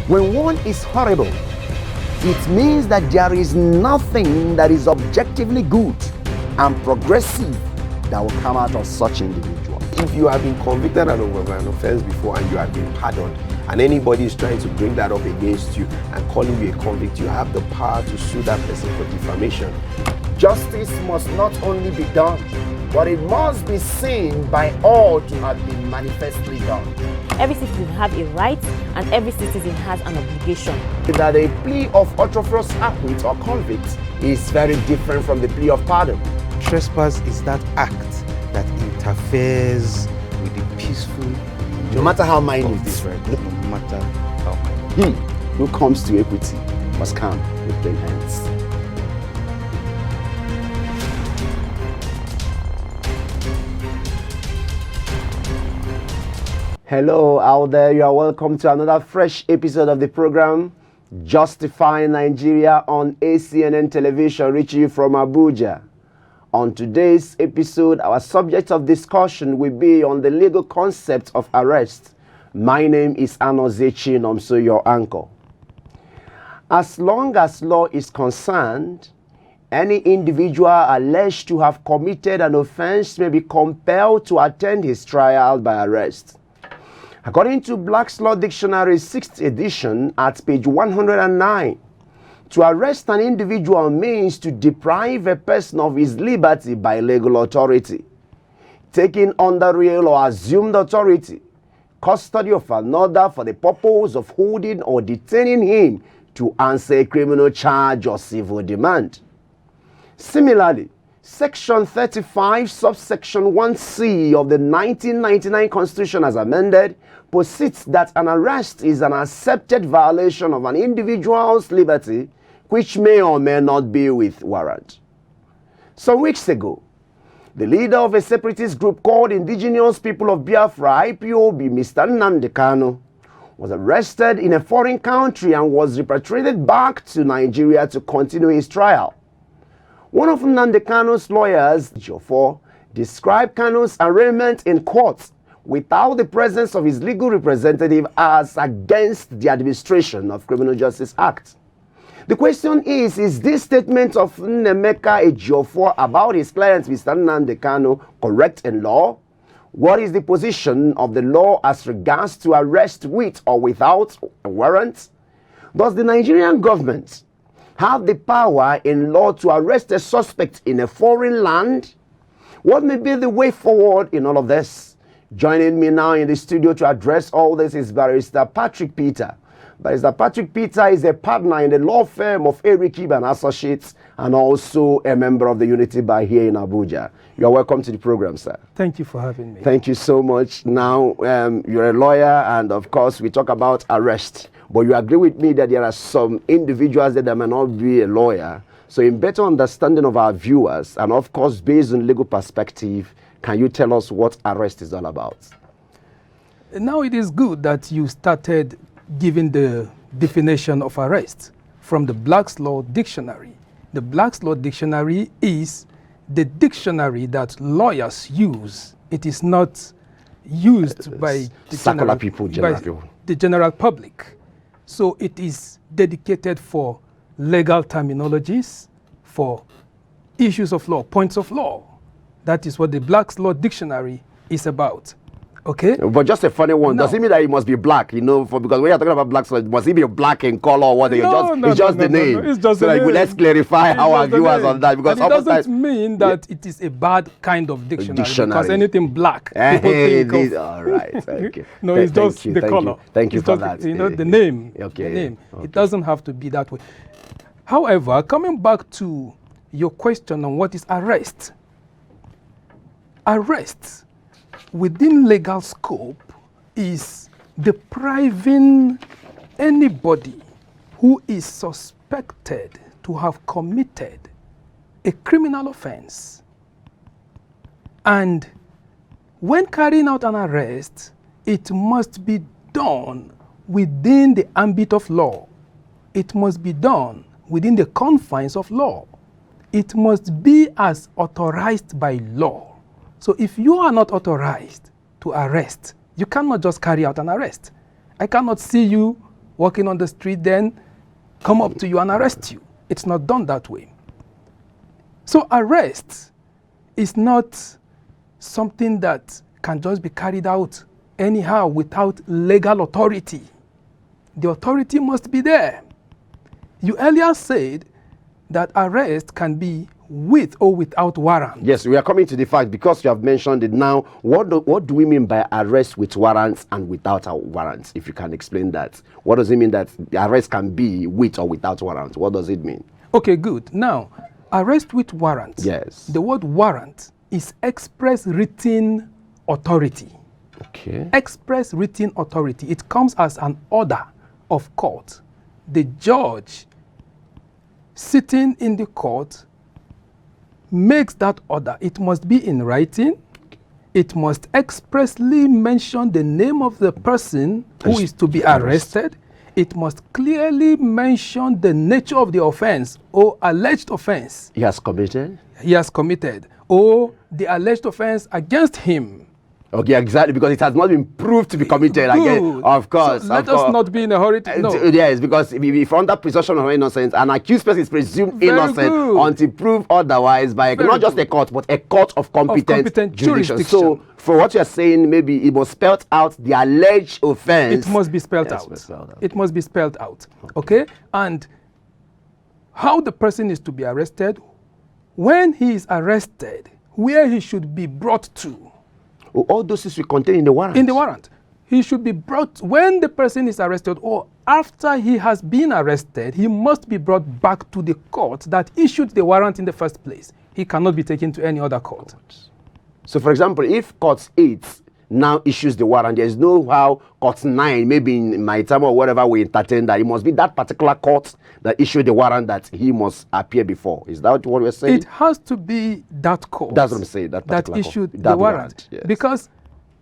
When one is horrible, it means that there is nothing that is objectively good and progressive that will come out of such individual. If you have been convicted of an offense before and you have been pardoned, and anybody is trying to bring that up against you and calling you a convict, you have the power to sue that person for defamation. Justice must not only be done, but it must be seen by all to have been manifestly done. Every citizen has a right and every citizen has an obligation. That a plea of ultra-virus acquit or convict is very different from the plea of pardon. Trespass is that act that interferes with the peaceful. No matter how minute this, right? No matter how minute. Who comes to equity must come with clean hands. Hello out there, you are welcome to another fresh episode of the program Justifying Nigeria on ACNN television, reaching you from Abuja. On today's episode, our subject of discussion will be on the legal concept of arrest. My name is Anozechi Nomso, your anchor. As long as law is concerned, any individual alleged to have committed an offense may be compelled to attend his trial by arrest. According to Black's Law Dictionary 6th edition at page 109, to arrest an individual means to deprive a person of his liberty by legal authority, taking under real or assumed authority, custody of another for the purpose of holding or detaining him to answer a criminal charge or civil demand. Similarly, Section 35, subsection 1C of the 1999 Constitution as amended posits that an arrest is an accepted violation of an individual's liberty which may or may not be with warrant. Some weeks ago, the leader of a separatist group called Indigenous People of Biafra, IPOB, Mr. Nnamdi Kanu, was arrested in a foreign country and was repatriated back to Nigeria to continue his trial. One of Nnamdi Kanu's lawyers, Jofor, described Kanu's arraignment in court without the presence of his legal representative as against the administration of Criminal Justice Act. The question is this statement of Nnemeka Ejiofor about his client, Mr. Nnamdi Kanu, correct in law? What is the position of the law as regards to arrest with or without a warrant? Does the Nigerian government have the power in law to arrest a suspect in a foreign land? What may be the way forward in all of this? Joining me now in the studio to address all this is Barrister Patrick Peter. Barrister Patrick Peter is a partner in the law firm of Eric Ibe & Associates and also a member of the Unity Bar here in Abuja. You are welcome to the program, sir. Thank you for having me. Thank you so much. Now, you're a lawyer and of course we talk about arrest. But you agree with me that there are some individuals that may not be a lawyer. So in better understanding of our viewers, and of course based on legal perspective, can you tell us what arrest is all about? Now it is good that you started giving the definition of arrest from the Black's Law Dictionary. The Black's Law Dictionary is the dictionary that lawyers use. It is not used by the general public. So it is dedicated for legal terminologies, for issues of law, points of law. That is what the Black's Law Dictionary is about. Okay? But just a funny one. No. Does it mean that it must be black? You know, because when you're talking about Black's Law, must it be black in color or what? It's just the name. It's just so the like, name. Let's clarify how our viewers on that. Because and it doesn't mean that it is a bad kind of dictionary. Because anything black, people think of... All right. Okay. No, it's just the color. Thank you for that. You know, the name. Okay. The name. Okay. It doesn't have to be that way. However, coming back to your question on what is arrest. Arrest within legal scope is depriving anybody who is suspected to have committed a criminal offense. And when carrying out an arrest, it must be done within the ambit of law. It must be done within the confines of law. It must be as authorized by law. So if you are not authorized to arrest, you cannot just carry out an arrest. I cannot see you walking on the street then come up to you and arrest you. It's not done that way. So arrest is not something that can just be carried out anyhow without legal authority. The authority must be there. You earlier said that arrest can be with or without warrant. Yes, we are coming to the fact because you have mentioned it now. What do we mean by arrest with warrants and without warrants? If you can explain that. What does it mean that the arrest can be with or without warrants? What does it mean? Okay, good. Now, arrest with warrant. Yes. The word warrant is express written authority. Okay. Express written authority. It comes as an order of court. The judge sitting in the court makes that order. It must be in writing. It must expressly mention the name of the person who is to be arrested. It must clearly mention the nature of the offense or alleged offense He has committed? he has committed or the alleged offense against him. Okay, exactly, because it has not been proved to be committed again. Good. Of course. So let us not be in a hurry to know. Yes, because if under presumption of innocence, an accused person is presumed Very innocent good. until proved otherwise by Very not just good. a court, but a court of competent jurisdiction. So, for what you're saying, maybe it must spell out the alleged offense. It must be spelled Yes, out. must spelled out. It must be spelled out. Okay? And how the person is to be arrested, when he is arrested, where he should be brought to. All those things we contain in the warrant. In the warrant. He should be brought, when the person is arrested or after he has been arrested, he must be brought back to the court that issued the warrant in the first place. He cannot be taken to any other court. So, for example, if Court 8 now issues the warrant, there is no how Court 9, maybe in my time or whatever, we entertain that. It must be that particular court that issued the warrant that he must appear before. Is that what we're saying? It has to be that court. That's what I'm saying. That That particular issued court. the That warrant. yes. Because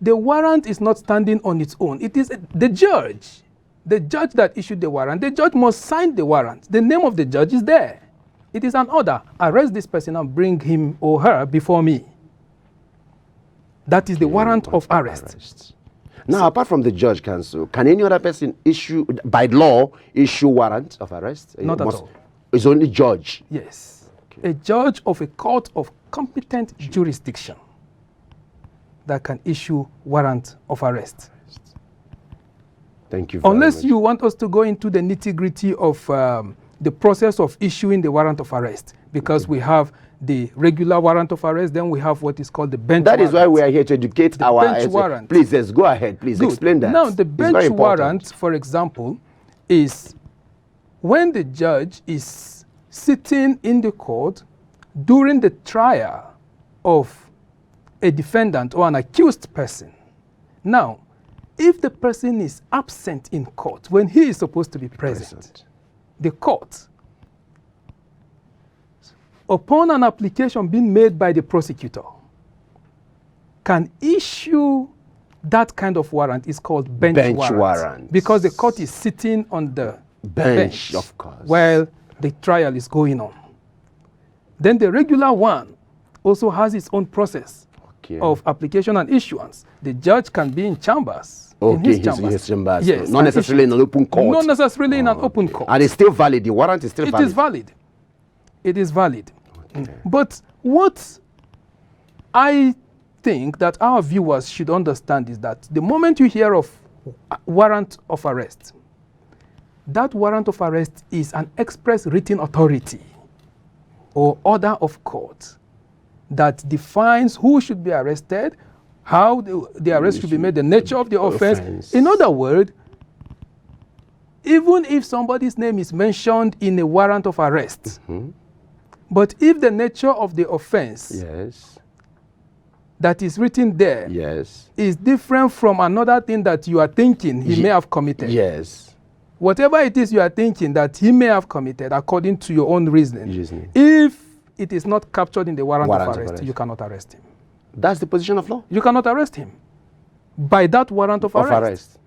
the warrant is not standing on its own. It is the judge. The judge that issued the warrant. The judge must sign the warrant. The name of the judge is there. It is an order. Arrest this person and bring him or her before me. That is the warrant of arrest. Now, apart from the judge, counsel, can any other person issue, by law, issue warrant of arrest? Not at all. It's only judge. Yes. A judge of a court of competent jurisdiction that can issue warrant of arrest. Thank you very Unless much. you want us to go into the nitty-gritty of the process of issuing the warrant of arrest, because we have the regular warrant of arrest, then we have what is called the bench That warrant. is why we are here to educate our bench warrant. Please, yes, go ahead. Please Good. explain that. Now, the It's very bench important. warrant, for example, is when the judge is sitting in the court during the trial of a defendant or an accused person. Now, if the person is absent in court when he is supposed to be present, the court, upon an application being made by the prosecutor, can issue that kind of warrant. Is called bench warrant. Because the court is sitting on the bench, of course, while the trial is going on. Then the regular one also has its own process of application and issuance. The judge can be in chambers. In his chambers. Yes, not necessarily in an open court. Not necessarily in an open court. And it's still valid. The warrant is still valid. It is valid. It is valid. But what I think that our viewers should understand is that the moment you hear of warrant of arrest, that warrant of arrest is an express written authority or order of court that defines who should be arrested, how the arrest should be made, the nature of the offense. In other words, even if somebody's name is mentioned in a warrant of arrest, but if the nature of the offense that is written there is different from another thing that you are thinking he may have committed. Whatever it is you are thinking that he may have committed according to your own reasoning, if it is not captured in the warrant of arrest, you cannot arrest him. That's the position of law? You cannot arrest him by that warrant of arrest.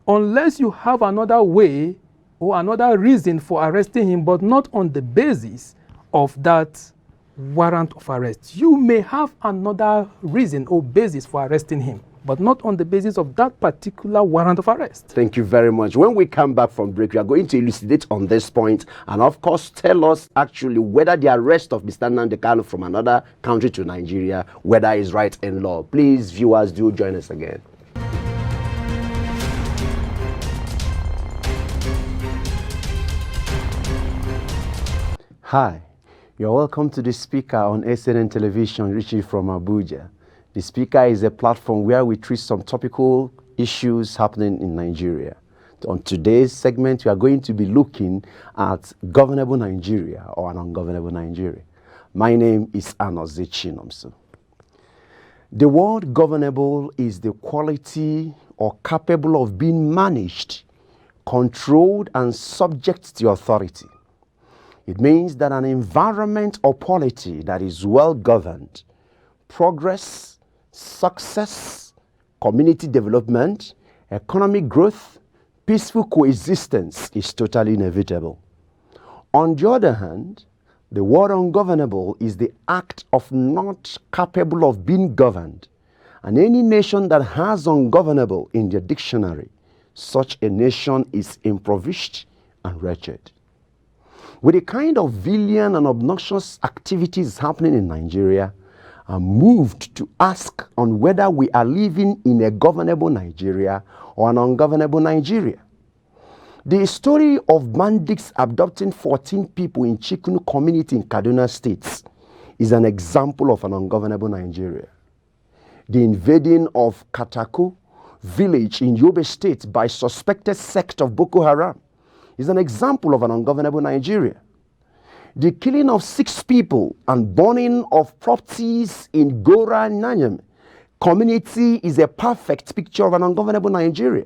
Unless you have another way or another reason for arresting him, but not on the basis of that warrant of arrest. You may have another reason or basis for arresting him. but not on the basis of that particular warrant of arrest. Thank you very much. When we come back from break, we are going to elucidate on this point and, of course, tell us actually whether the arrest of Mr. Nnamdi Kanu from another country to Nigeria, whether is right in law. Please, viewers, do join us again. Hi, you're welcome to The Speaker on ACNN Television, reaching from Abuja. The Speaker is a platform where we treat some topical issues happening in Nigeria. On today's segment, we are going to be looking at governable Nigeria or an ungovernable Nigeria. My name is Anozie Chinomso. The word governable is the quality or capable of being managed, controlled, and subject to authority. It means that an environment or polity that is well governed, progress, success, community development, economic growth, peaceful coexistence is totally inevitable. On the other hand, the word ungovernable is the act of not capable of being governed. And any nation that has ungovernable in their dictionary, such a nation is impoverished and wretched. With the kind of villain and obnoxious activities happening in Nigeria, I'm moved to ask on whether we are living in a governable Nigeria or an ungovernable Nigeria. The story of bandits abducting 14 people in Chikunu community in Kaduna State is an example of an ungovernable Nigeria. The invading of Katako village in Yobe State by suspected sect of Boko Haram is an example of an ungovernable Nigeria. The killing of 6 people and burning of properties in Gora Nanyam community is a perfect picture of an ungovernable Nigeria.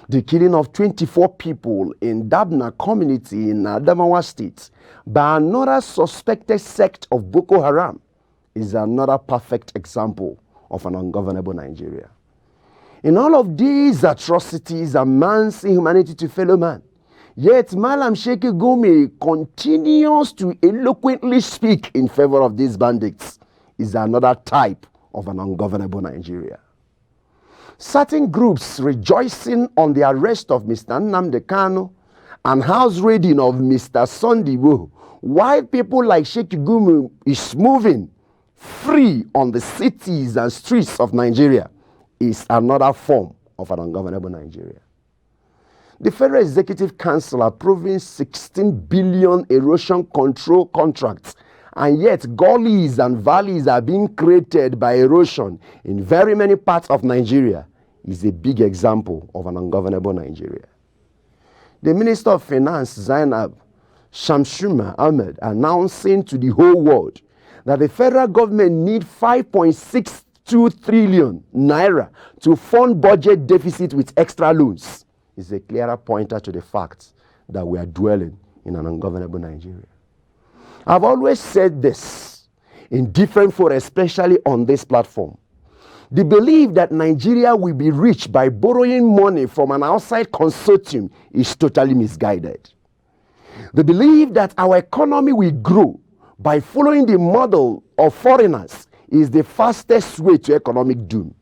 The killing of 24 people in Dabna community in Adamawa State by another suspected sect of Boko Haram is another perfect example of an ungovernable Nigeria. In all of these atrocities and man's inhumanity to fellow man, yet Malam Sheikh Gumi continues to eloquently speak in favor of these bandits is another type of an ungovernable Nigeria. Certain groups rejoicing on the arrest of Mr. Nnamdi Kanu and house raiding of Mr. Sunday Igboho, while people like Sheikh Gumi is moving free on the cities and streets of Nigeria, is another form of an ungovernable Nigeria. The Federal Executive Council approving 16 billion erosion control contracts, and yet gullies and valleys are being created by erosion in very many parts of Nigeria, is a big example of an ungovernable Nigeria. The Minister of Finance, Zainab Shamshuma Ahmed, announcing to the whole world that the federal government needs 5.62 trillion naira to fund budget deficit with extra loans is a clearer pointer to the fact that we are dwelling in an ungovernable Nigeria. I've always said this in different forums, especially on this platform. The belief that Nigeria will be rich by borrowing money from an outside consortium is totally misguided. The belief that our economy will grow by following the model of foreigners is the fastest way to economic doom.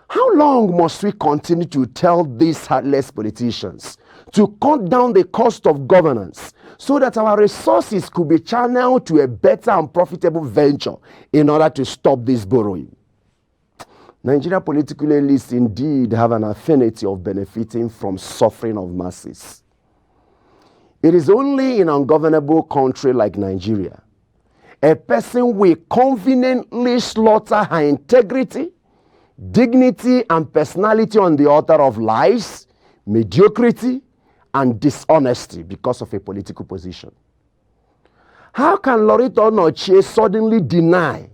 How long must we continue to tell these heartless politicians to cut down the cost of governance so that our resources could be channeled to a better and profitable venture in order to stop this borrowing? Nigerian political elites indeed have an affinity of benefiting from suffering of masses. It is only in an ungovernable country like Nigeria a person will conveniently slaughter her integrity, dignity, and personality on the altar of lies, mediocrity, and dishonesty because of a political position. How can Loretta Onochie suddenly deny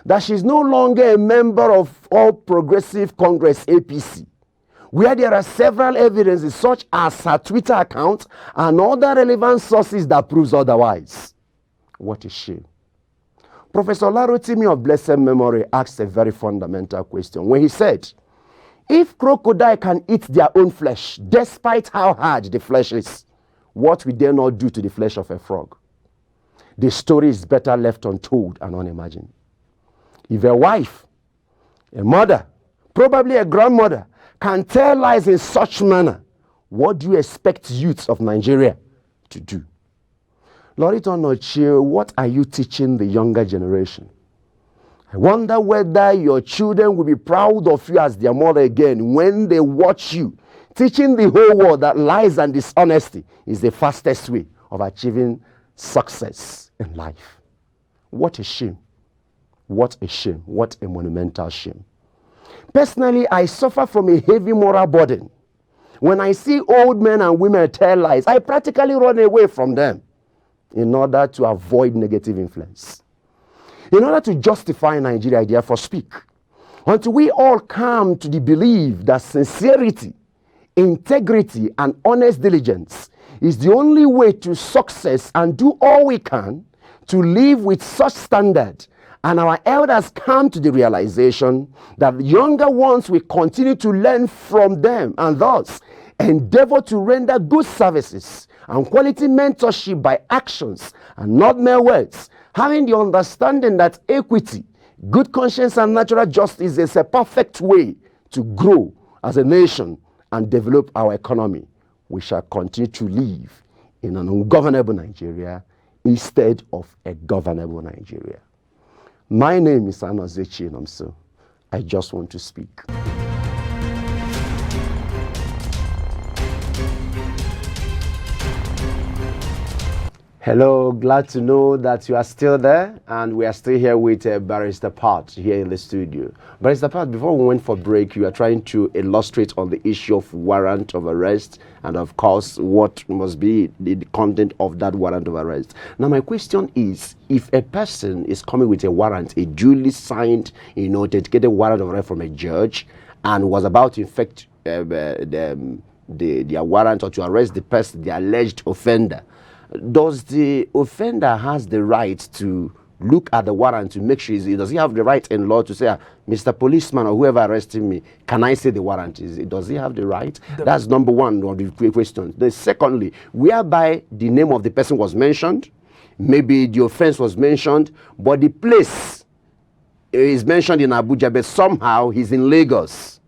that she's no longer a member of All Progressive Congress APC, where there are several evidences such as her Twitter account and other relevant sources that proves otherwise? What a shame. Professor Larotimi of blessed memory asked a very fundamental question when he said, if crocodile can eat their own flesh, despite how hard the flesh is, what will they not do to the flesh of a frog? The story is better left untold and unimagined. If a wife, a mother, probably a grandmother, can tell lies in such manner, what do you expect youths of Nigeria to do? Lorito Nochie, what are you teaching the younger generation? I wonder whether your children will be proud of you as their mother again when they watch you teaching the whole world that lies and dishonesty is the fastest way of achieving success in life. What a shame. What a shame. What a monumental shame. Personally, I suffer from a heavy moral burden. When I see old men and women tell lies, I practically run away from them in order to avoid negative influence. In order to justify Nigeria, I therefore speak. Until we all come to the belief that sincerity, integrity, and honest diligence is the only way to success, and do all we can to live with such standard, and our elders come to the realization that the younger ones will continue to learn from them, and thus endeavor to render good services and quality mentorship by actions and not mere words, having the understanding that equity, good conscience, and natural justice is a perfect way to grow as a nation and develop our economy, we shall continue to live in an ungovernable Nigeria instead of a governable Nigeria. My name is Anozechi Nomso. I just want to speak. Hello, glad to know that you are still there, and we are still here with Barrister Pat here in the studio. Barrister Pat, before we went for break, you are trying to illustrate on the issue of warrant of arrest and, of course, what must be the content of that warrant of arrest. Now, my question is, if a person is coming with a warrant, a duly signed, authenticated warrant of arrest from a judge, and was about to effect their warrant or to arrest the person, the alleged offender, does the offender has the right to look at the warrant to make sure, does he have the right in law to say, Mr. Policeman or whoever arrested me, can I say the warrant? Does he have the right? That's number one of the question. Then secondly, whereby the name of the person was mentioned, maybe the offense was mentioned, but the place is mentioned in Abuja, but somehow he's in Lagos.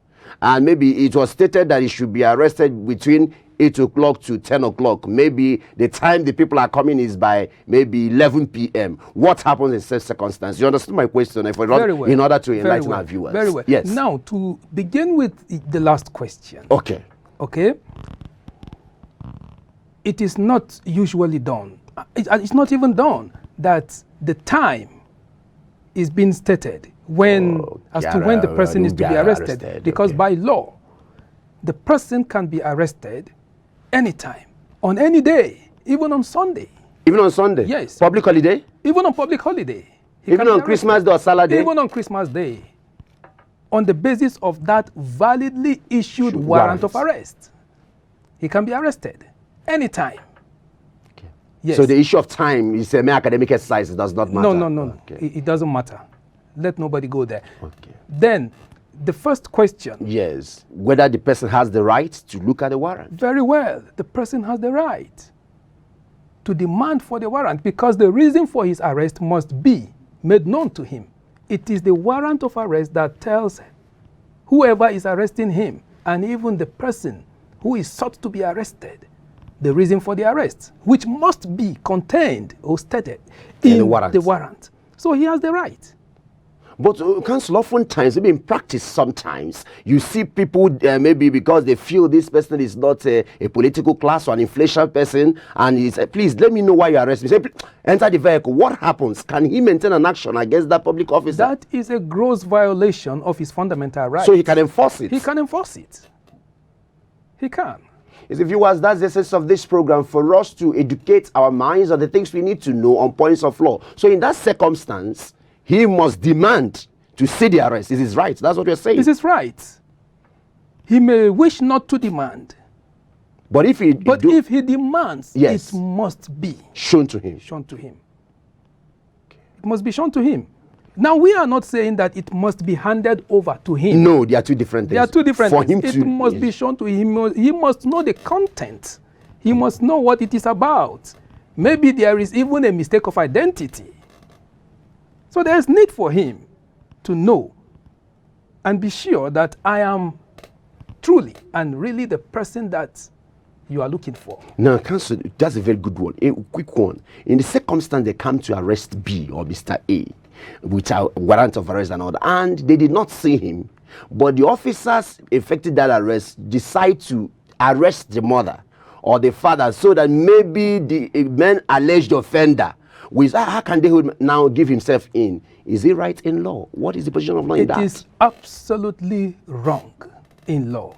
And maybe it was stated that he should be arrested between 8 o'clock to 10 o'clock. Maybe the time the people are coming is by maybe 11 p.m. What happens in such circumstances? You understand my question? Very well. In order to enlighten our viewers. Very well. Yes. Now, to begin with the last question. Okay. Okay. It is not usually done. It's not even done that the time is being stated when, as to when the person is to be arrested. Because by law, the person can be arrested anytime, on any day, even on Sunday. Even on Sunday? Yes. Public holiday? Even on public holiday. Even on Christmas Day or Salah Day? Even on Christmas Day. On the basis of that validly issued warrant of arrest. He can be arrested anytime. Okay. Yes. So the issue of time is a mere academic exercise. It does not matter? No. Okay. It doesn't matter. Let nobody go there. Okay. Then, the first question. Yes. Whether the person has the right to look at the warrant. Very well. The person has the right to demand for the warrant because the reason for his arrest must be made known to him. It is the warrant of arrest that tells whoever is arresting him and even the person who is sought to be arrested the reason for the arrest, which must be contained or stated in the warrant. So he has the right. But Council, oftentimes, maybe in practice sometimes, you see people maybe because they feel this person is not a political class or an influential person, and he says, please, let me know why you arrest me. Say, enter the vehicle. What happens? Can he maintain an action against that public officer? That is a gross violation of his fundamental rights. So he can enforce it? He can enforce it. He can. As viewers, that's the essence of this program, for us to educate our minds on the things we need to know on points of law. So in that circumstance, he must demand to see the arrest. Is his right? That's what you're saying. This is right. He may wish not to demand. But if he demands, yes, it must be shown to him. Shown to him. Okay. It must be shown to him. Now, we are not saying that it must be handed over to him. No, they are two different things. They are two different For things. him it must be shown to him. He must know the content. He must know what it is about. Maybe there is even a mistake of identity. So there is need for him to know and be sure that I am truly and really the person that you are looking for. Now, Counsel, that's a very good one. A quick one. In the circumstance they come to arrest B or Mr. A with a warrant of arrest and all that, and they did not see him, but the officers effected that arrest decide to arrest the mother or the father so that maybe the man alleged offender with how can they now give himself in? Is it right in law? What is the position of law in that? It is absolutely wrong in law.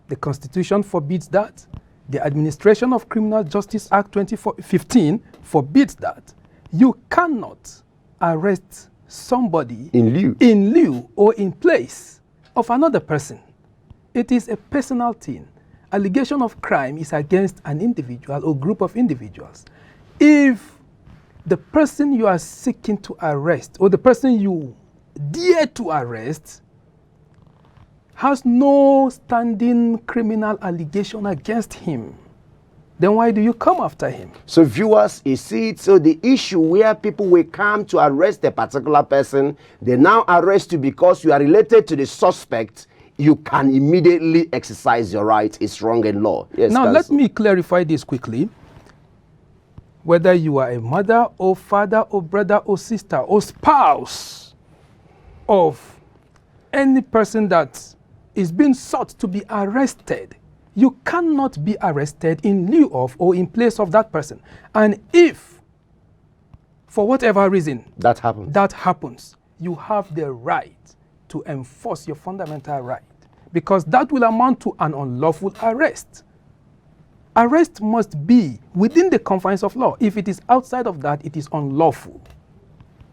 The Constitution forbids that. The Administration of Criminal Justice Act 2015 forbids that. You cannot arrest somebody In lieu or in place of another person. It is a personal thing. Allegation of crime is against an individual or group of individuals. If the person you are seeking to arrest or the person you dare to arrest has no standing criminal allegation against him, then why do you come after him? So viewers, you see it. So the issue where people will come to arrest a particular person, they now arrest you because you are related to the suspect, you can immediately exercise your right. It's wrong in law. Yes. Now let me clarify this quickly. Whether you are a mother or father or brother or sister or spouse of any person that is being sought to be arrested, you cannot be arrested in lieu of or in place of that person. And if, for whatever reason, that happens, you have the right to enforce your fundamental right, because that will amount to an unlawful arrest. Arrest must be within the confines of law. If it is outside of that, it is unlawful.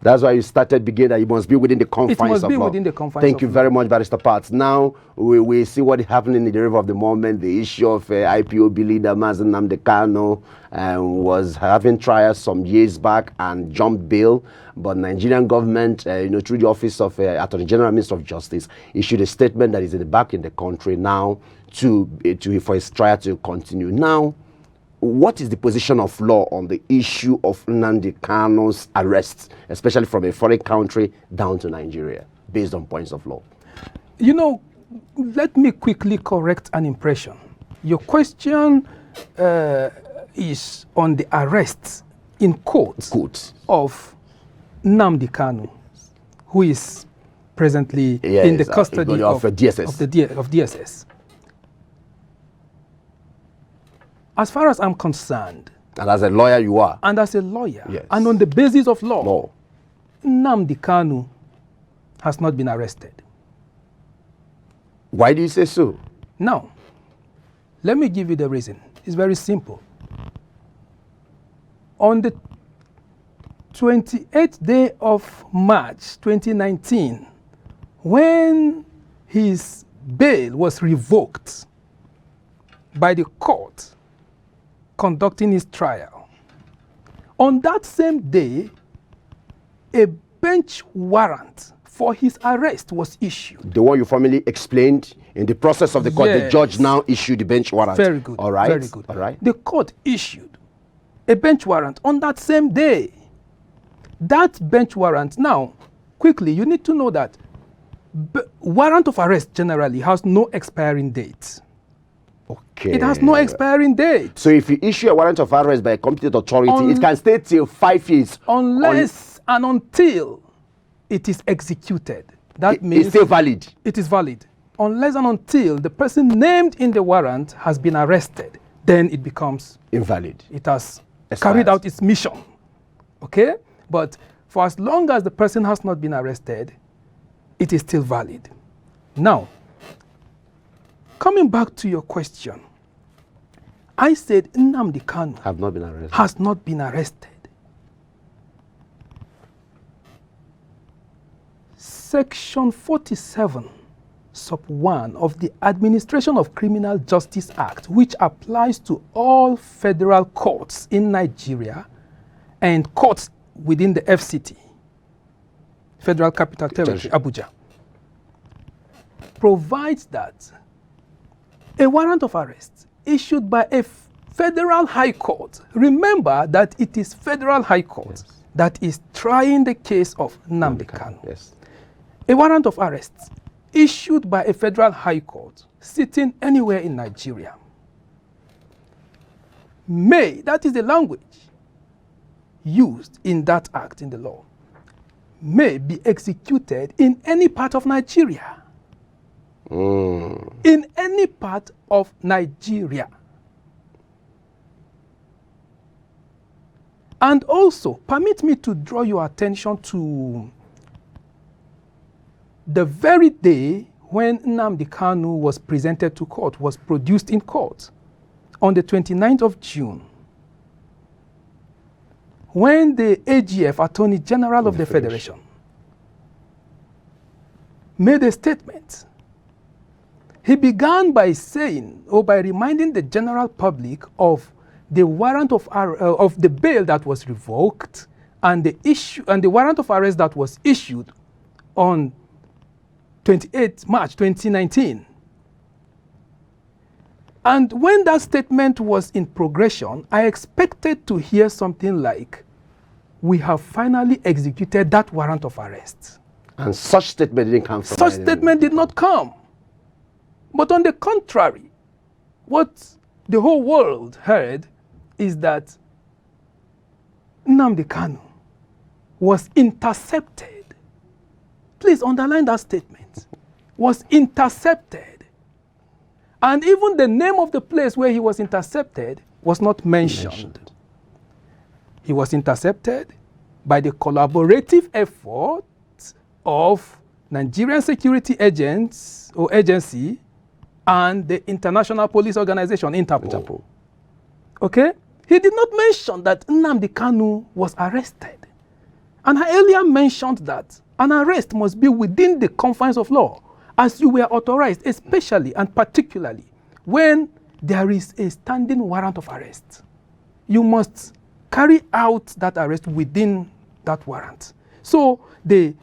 That's why you started beginning that it must be within the confines of law. It must be within the confines Thank you of very law. much, Barrister Parts. Now we see what is happening in the river of the moment. The issue of IPOB leader Mazi Nnamdi Kanu was having trials some years back and jumped bail, but Nigerian government, through the office of Attorney General, Minister of Justice, issued a statement that is back in the country now for his trial to continue. Now, what is the position of law on the issue of Nnamdi Kanu's arrest, especially from a foreign country down to Nigeria, based on points of law? Let me quickly correct an impression. Your question is on the arrest in court of Nnamdi Kanu, who is presently in the custody of DSS. As far as I'm concerned, and as a lawyer you are, and as a lawyer, yes, and on the basis of law, Nnamdi Kanu has not been arrested. Why do you say so? Now, let me give you the reason. It's very simple. On the 28th day of March 2019, when his bail was revoked by the court conducting his trial, on that same day, a bench warrant for his arrest was issued. The one you formally explained in the process of the court, Yes. the judge now issued the bench warrant. Very good. All right. Very good. All right. The court issued a bench warrant on that same day. That bench warrant, now, quickly, you need to know that warrant of arrest generally has no expiring date. Okay. It has no expiring date. So if you issue a warrant of arrest by a competent authority, it can stay till 5 years. Unless and until it is executed. That means it's still valid. it is valid. Unless and until the person named in the warrant has been arrested, then it becomes Invalid. it has Expires. carried out its mission. Okay? But for as long as the person has not been arrested, it is still valid. Now, coming back to your question, I said Nnamdi Kanu Have not been arrested. has not been arrested. Section 47, sub 1 of the Administration of Criminal Justice Act, which applies to all federal courts in Nigeria and courts within the FCT, Federal Capital Territory, Abuja, provides that a warrant of arrest issued by a federal high court, remember that it is federal high court that is trying the case of Nnamdi Kanu. Yes. A warrant of arrest issued by a federal high court sitting anywhere in Nigeria may, that is the language used in that act in the law, may be executed in any part of Nigeria. In any part of Nigeria. And also, permit me to draw your attention to the very day when Nnamdi Kanu was presented to court, was produced in court, on the 29th of June, when the AGF, Attorney General of the Federation, made a statement. He began by saying, or by reminding the general public of the warrant of the bail that was revoked and the warrant of arrest that was issued on 28 March 2019. And when that statement was in progression, I expected to hear something like, we have finally executed that warrant of arrest. And such statement didn't come from Such statement did not come. But on the contrary, what the whole world heard is that Nnamdi Kanu was intercepted. Please underline that statement. Was intercepted. And even the name of the place where he was intercepted was not mentioned. He was intercepted by the collaborative efforts of Nigerian security agents or agency and the International Police Organization, Interpol. Okay? He did not mention that Nnamdi Kanu was arrested. And I earlier mentioned that an arrest must be within the confines of law, as you were authorized, especially and particularly when there is a standing warrant of arrest. You must carry out that arrest within that warrant. So they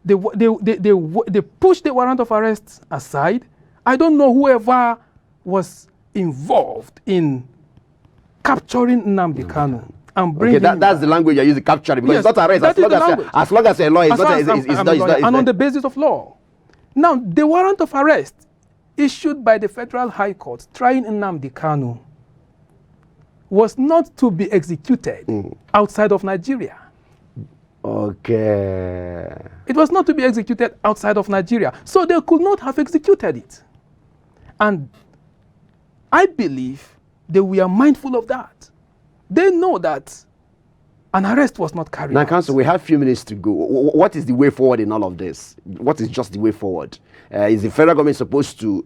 pushed the warrant of arrest aside. I don't know whoever was involved in capturing Nnamdi Kanu and bringing him that's back. the language you're using, capturing, because Yes, it's not arrest. that As long as a law is As far not, as it's I'm not, lawyer, it's and on not. the basis of law. Now, the warrant of arrest issued by the Federal High Court trying Nnamdi Kanu was not to be executed outside of Nigeria. Okay. It was not to be executed outside of Nigeria. So they could not have executed it. And I believe they were mindful of that. They know that an arrest was not carried Now, out. Council, we have a few minutes to go. What is the way forward in all of this? What is just the way forward? Is the federal government supposed to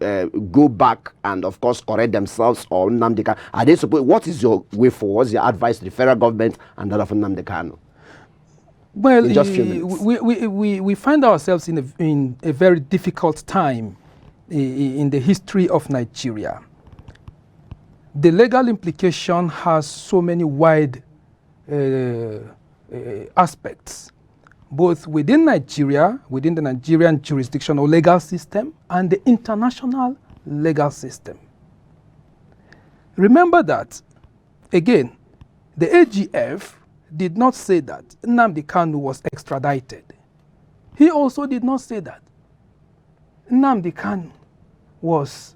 go back and, of course, correct themselves, or Nnamdi Kanu? Are they supposed? What is your way forward? What's your advice to the federal government and that of Nnamdi Kanu? Well, in just a few minutes. we find ourselves in a very difficult time in the history of Nigeria. The legal implication has so many wide aspects, both within Nigeria, within the Nigerian jurisdictional legal system, and the international legal system. Remember that, again, the AGF did not say that Nnamdi Kanu was extradited. He also did not say that Nnamdi Kanu was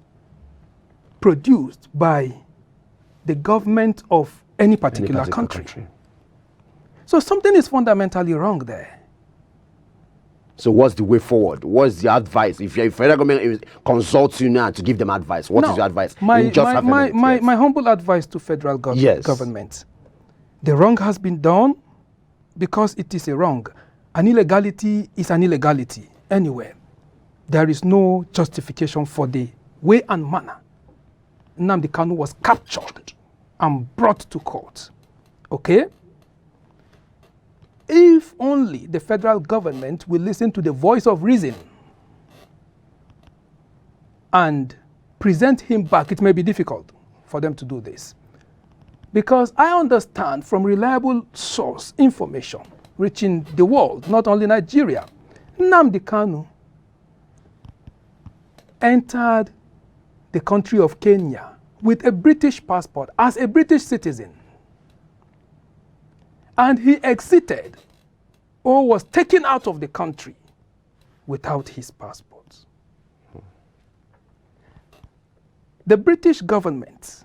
produced by the government of any particular country. So something is fundamentally wrong there. So what's the way forward? What's the advice? If your federal government consults you now to give them advice, what is your advice? My humble advice to federal government. The wrong has been done because it is a wrong. An illegality is an illegality anywhere. There is no justification for the way and manner Nnamdi Kanu was captured and brought to court. Okay? If only the federal government will listen to the voice of reason and present him back, it may be difficult for them to do this. Because I understand from reliable source information reaching the world, not only Nigeria, Nnamdi Kanu entered the country of Kenya with a British passport as a British citizen. And he exited or was taken out of the country without his passport. The British government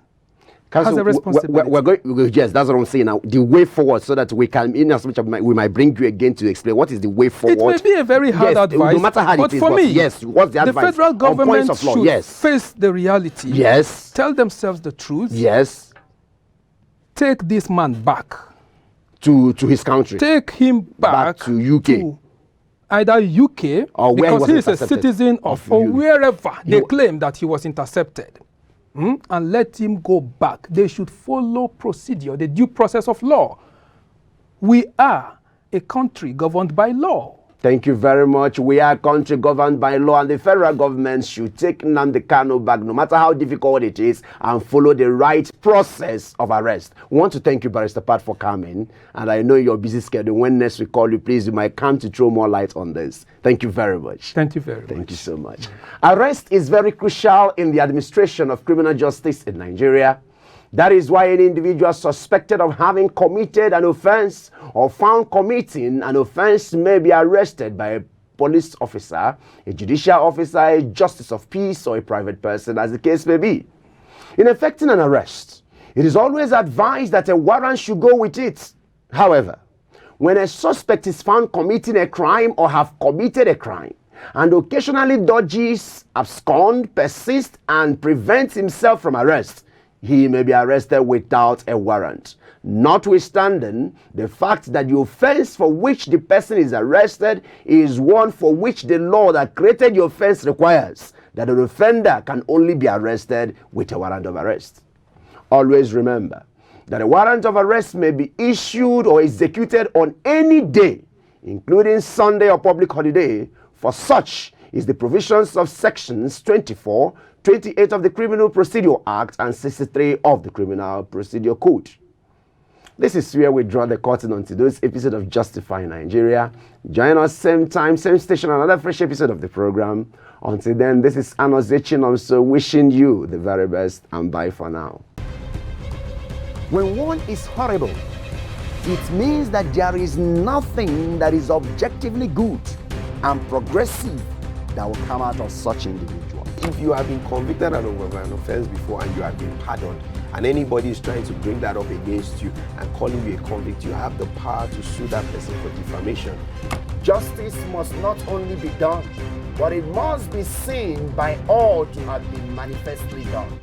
has Council, a responsibility. Yes, that's what I'm saying now. The way forward, so that we can, in as much as we might bring you again to explain what is the way forward. It may be a very hard advice, no matter how but it is, for me, yes, what's the advice? The federal government of law, should yes. face the reality. Yes. Tell themselves the truth. Yes. Take this man back to his country. Take him back to UK. To either UK, or where because he is a intercepted. citizen of or wherever they claim that he was intercepted. And let him go back. They should follow procedure, the due process of law. We are a country governed by law. Thank you very much. We are a country governed by law, and the federal government should take Nnamdi Kanu back, no matter how difficult it is, and follow the right process of arrest. We want to thank you, Barrister Pat, for coming, and I know your busy schedule. When next we call you, please, you might come to throw more light on this. Thank you very much. Thank you very much. Thank you so much. Arrest is very crucial in the administration of criminal justice in Nigeria. That is why any individual suspected of having committed an offense or found committing an offense may be arrested by a police officer, a judicial officer, a justice of peace, or a private person, as the case may be. In effecting an arrest, it is always advised that a warrant should go with it. However, when a suspect is found committing a crime or have committed a crime, and occasionally dodges, abscond, persists, and prevents himself from arrest, he may be arrested without a warrant. Notwithstanding the fact that the offense for which the person is arrested is one for which the law that created the offense requires that an offender can only be arrested with a warrant of arrest. Always remember that a warrant of arrest may be issued or executed on any day, including Sunday or public holiday. For such is the provisions of sections 24, 28 of the Criminal Procedure Act and 63 of the Criminal Procedure Code. This is where we draw the curtain on today's episode of Justify Nigeria. Join us same time, same station, another fresh episode of the program. Until then, this is Anos Echinomso wishing you the very best, and bye for now. When one is horrible, it means that there is nothing that is objectively good and progressive that will come out of such individual. If you have been convicted of an offense before and you have been pardoned, and anybody is trying to bring that up against you and calling you a convict, you have the power to sue that person for defamation. Justice must not only be done, but it must be seen by all to have been manifestly done.